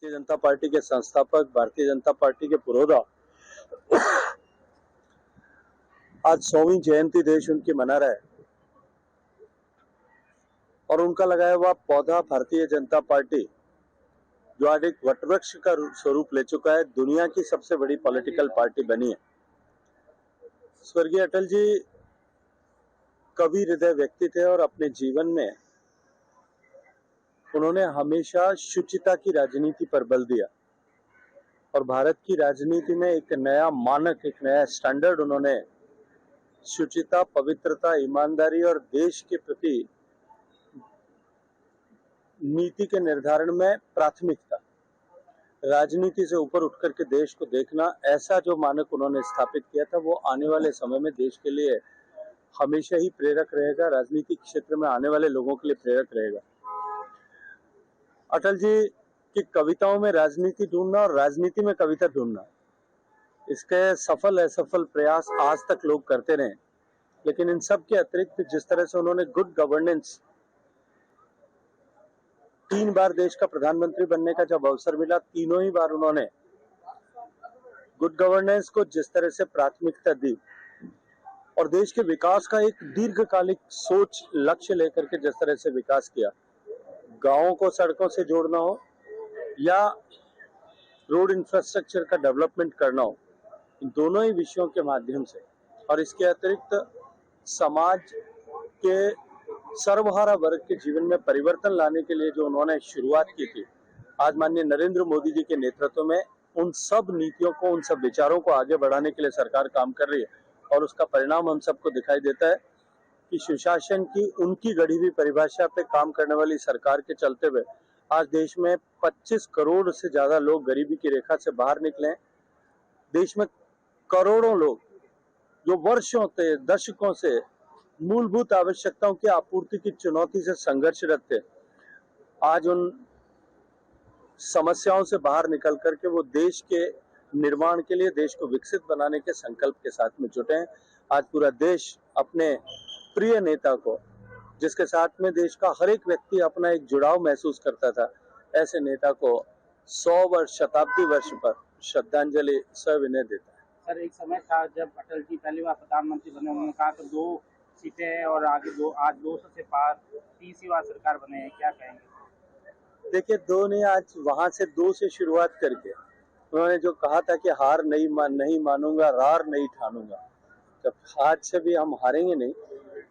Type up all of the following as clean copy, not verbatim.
Bharatiya Janata party के संस्थापक, Bharatiya Janata party के पुरोधा आज 100वीं जयंती देश उनकी मना रहा है और उनका लगाया हुआ पौधा भारतीय जनता पार्टी जो आज एक वटवृक्ष का स्वरूप ले चुका है, दुनिया की सबसे बड़ी पॉलिटिकल पार्टी बनी है। स्वर्गीय अटल जी कवि हृदय व्यक्ति थे और अपने जीवन में उन्होंने हमेशा शुचिता की राजनीति पर बल दिया और भारत की राजनीति में एक नया मानक, एक नया स्टैंडर्ड उन्होंने शुचिता, पवित्रता, ईमानदारी और देश के प्रति नीति के निर्धारण में प्राथमिकता, राजनीति से ऊपर उठ करके देश को देखना, ऐसा जो मानक उन्होंने स्थापित किया था वो आने वाले समय में देश के लिए हमेशा ही प्रेरक रहेगा, राजनीतिक क्षेत्र में आने वाले लोगों के लिए प्रेरक रहेगा। अटल जी की कविताओं में राजनीति ढूंढना और राजनीति में कविता ढूंढना, इसके सफल असफल प्रयास आज तक लोग करते रहे, लेकिन इन सब के अतिरिक्त जिस तरह से उन्होंने गुड गवर्नेंस, 3 बार देश का प्रधानमंत्री बनने का जब अवसर मिला, तीनों ही बार उन्होंने गुड गवर्नेंस को जिस तरह से प्राथमिकता दी और देश के विकास का एक दीर्घकालिक सोच, लक्ष्य लेकर के जिस तरह से विकास किया, गांवों को सड़कों से जोड़ना हो या रोड इंफ्रास्ट्रक्चर का डेवलपमेंट करना हो, इन दोनों ही विषयों के माध्यम से और इसके अतिरिक्त समाज के सर्वहारा वर्ग के जीवन में परिवर्तन लाने के लिए जो उन्होंने शुरुआत की थी, आज माननीय नरेंद्र मोदी जी के नेतृत्व में उन सब नीतियों को, उन सब विचारों को आगे बढ़ाने के लिए सरकार काम कर रही है और उसका परिणाम हम सबको दिखाई देता है कि सुशासन की उनकी गढ़ी हुई परिभाषा पे काम करने वाली सरकार के चलते हुए आज देश में 25 करोड़ से ज्यादा लोग गरीबी की रेखा से बाहर निकले हैं। देश में करोड़ों लोग जो वर्षों से, दशकों से मूलभूत आवश्यकताओं की आपूर्ति की चुनौती से संघर्षरत थे, आज उन समस्याओं से बाहर निकल करके वो देश के निर्माण के लिए, देश को विकसित बनाने के संकल्प के साथ में जुटे हैं। आज पूरा देश अपने प्रिय नेता को, जिसके साथ में देश का हर एक व्यक्ति अपना एक जुड़ाव महसूस करता था, ऐसे नेता को 100 वर्ष, शताब्दी वर्ष पर श्रद्धांजलि सविनय देता है। सर, एक समय था जब अटल जी पहली बार प्रधानमंत्री बने, उन्होंने कहा तो 2 सीटें हैं और आगे आज 200 से पार तीसरी बार सरकार बने हैं, क्या कहेंगे? देखिए, 2 ने आज वहां से 2 से शुरुआत करके उन्होंने जो कहा था कि हार नहीं मानूंगा, रार नहीं ठानूंगा, जब आज से भी हम हारेंगे नहीं,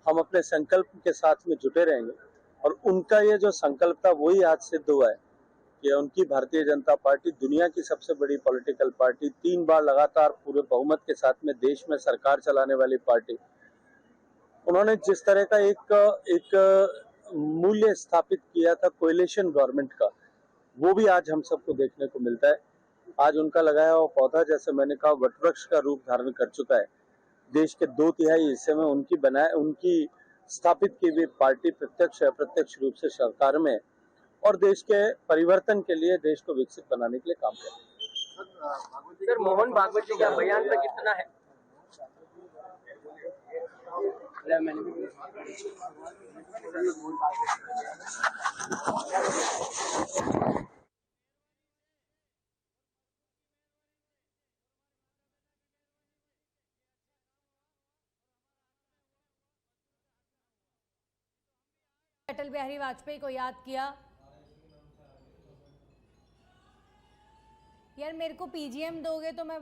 हम अपने संकल्प के साथ में जुटे रहेंगे और उनका ये जो संकल्प था वही आज सिद्ध हुआ है कि उनकी भारतीय जनता पार्टी दुनिया की सबसे बड़ी पॉलिटिकल पार्टी, 3 बार लगातार पूरे बहुमत के साथ में देश में सरकार चलाने वाली पार्टी, उन्होंने जिस तरह का एक मूल्य स्थापित किया था कोएलिशन गवर्नमेंट का, वो भी आज हम सबको देखने को मिलता है। आज उनका लगाया हुआ पौधा, जैसे मैंने कहा, वटवृक्ष का रूप धारण कर चुका है। देश के 2/3 हिस्से में उनकी स्थापित की हुई पार्टी प्रत्यक्ष अप्रत्यक्ष रूप से सरकार में और देश के परिवर्तन के लिए, देश को विकसित बनाने के लिए काम कर रहे हैं। सर, मोहन भागवत जी का बयान पर कितना है? अटल बिहारी वाजपेयी को याद किया। यार मेरे को पीजीएम दोगे तो मैं